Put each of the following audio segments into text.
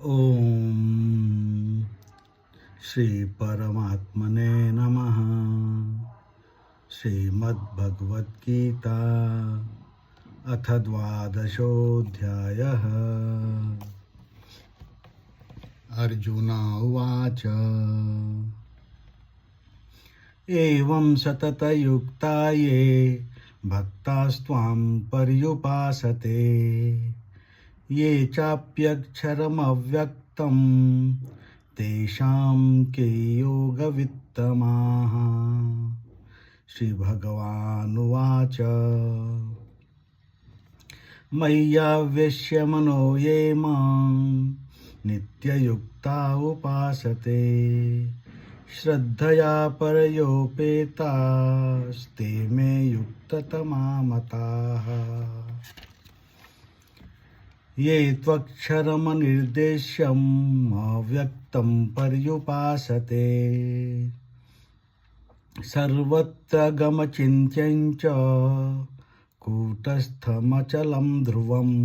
ओम श्री परमात्मने नमः। श्रीमद्भगवत गीता अथ द्वादशोऽध्यायः। अर्जुन उवाच एवं सततयुक्ता ये भक्तास्त्वां पर्युपासते ये चाप्यक्षरमव्यक्तं तेषां के योगवित्तमाः। श्रीभगवानुवाच मय्यावेश्य मनो ये मां नित्ययुक्ता उपासते श्रद्धया परयोपेतास्ते मे युक्ततमा मताः। ये त्वक्षरमनिर्देश्यम् अव्यक्तं पर्युपासते सर्वत्र गमचिन्त्यं च कूटस्थमचलं ध्रुवम्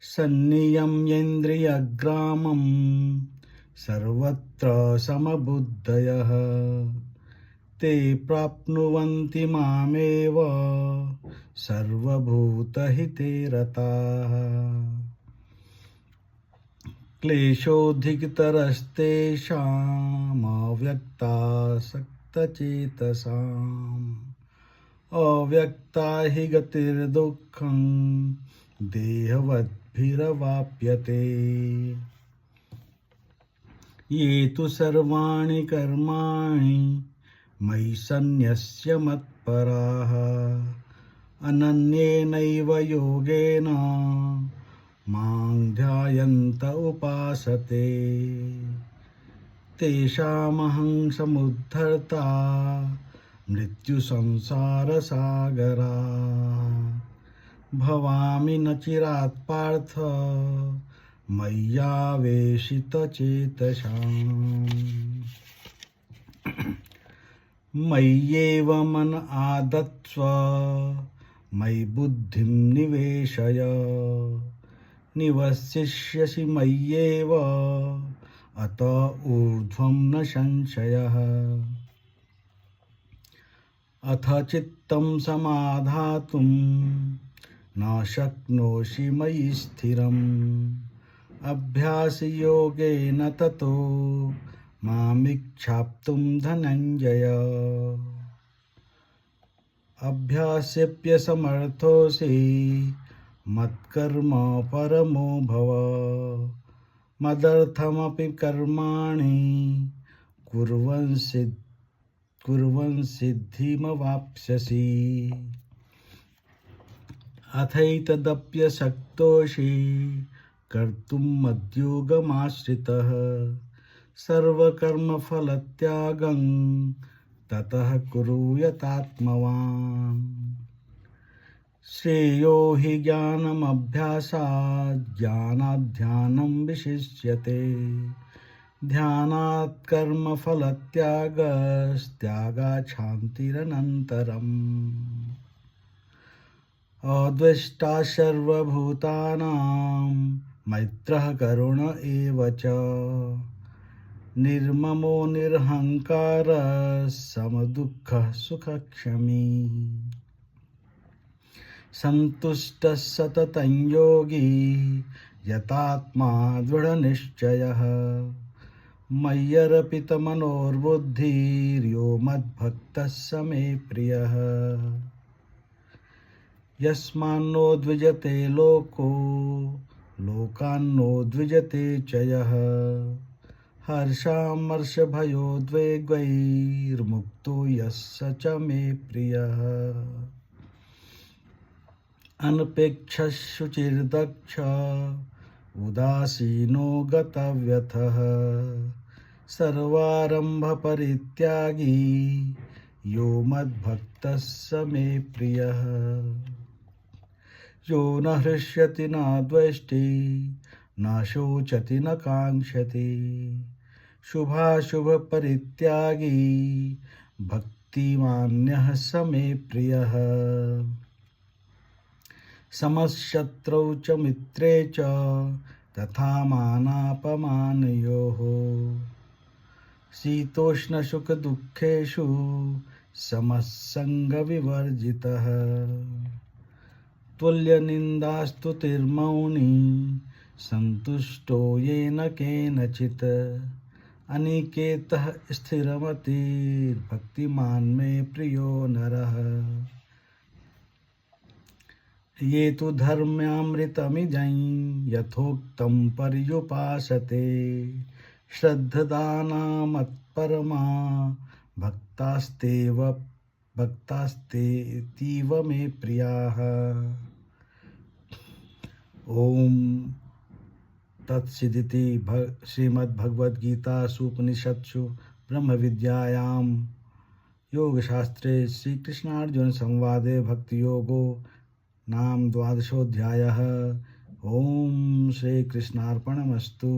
सन्नियम्येन्द्रियग्रामं सर्वत्र समबुद्धयः ते प्राप्नुवन्ति मामेव सर्वभूतहिते रताः। क्लेशोऽधिकतरस्तेषामव्यक्तासक्तचेतसाम् अव्यक्ता हि गतिर्दुःखं देहवद्भिरवाप्यते। ये तु सर्वाणि कर्माणि मयि सन्न्यस्य मत्पराः अनन्येनैव योगेन मां ध्यायन्त उपासते तेषामहं समुद्धर्ता मृत्युसंसारसागरात् भवामि न चिरात् पार्थ मय्यावेशितचेतसाम्। मय्येव मन आदत्स्व मयि बुद्धिं निवेशय निवसिष्यसि मय्येव अत ऊर्ध्वं न संशयः। अथ चित्तं समाधातुं न शक्नोषि मयि स्थिरम् अभ्यासयोगेन ततो मामिच्छाप्तुं धनञ्जय। अभ्यासेऽप्यसमर्थोऽसि मत्कर्म परमो भव मदर्थमपि कर्माणि कुर्वन् सिद्धिमवाप्स्यसि। अथैतदप्यशक्तोषि कर्तुं मद्योगमाश्रितः सर्वकर्मफलत्यागं ततः कुरु यतात्मवान्। श्रेयो हि ज्ञानमभ्यासात् ज्ञानात् ध्यानं विशिष्यते ध्यानात् कर्मफलत्यागस्त्यागात् शान्तिरनन्तरम्। अद्वेष्टा सर्वभूतानां मैत्रः करुण एव च निर्ममो निरहङ्कारः समदुःखः सुखक्षमी सन्तुष्टः सततं योगी यतात्मा दृढनिश्चयः मय्यर्पितमनोर्बुद्धिर्यो मद्भक्तः स मे प्रियः। यस्मान्नो द्विजते लोको लोकान्नो द्विजते च यः हर्षामर्षभयोद्वेगैर्मुक्तो यः स च मे प्रियः। अनपेक्षः शुचिर्दक्ष उदासीनो गतव्यथः सर्वारम्भपरित्यागी यो मद्भक्तः स मे प्रियः। यो न हृष्यति न द्वेष्टि न शोचति न काङ्क्षति शुभाशुभपरित्यागी भक्तिमान्यः स मे प्रियः। समशत्रौ च मित्रे च तथा मानापमानयोः शीतोष्णसुखदुःखेषु समस्सङ्गविवर्जितः तुल्यनिन्दास्तुतिर्मौनी सन्तुष्टो येन केनचित् अनिकेतः स्थिरमतिर्भक्तिमान् मे प्रियो नरः ये तु धर्म्यामृतमिजं यथोक्तं पर्युपासते श्रद्धदानामत्परमा भक्तास्तेतीव मे प्रियाः। ओम तत्सदिति श्रीमद्भगवद्गीतासु उपनिषत्सु ब्रह्म विद्यायां योगशास्त्रे श्रीकृष्णार्जुन संवादे भक्तियोगो नाम द्वादशोऽध्यायः। ओम श्री कृष्णार्पणमस्तु।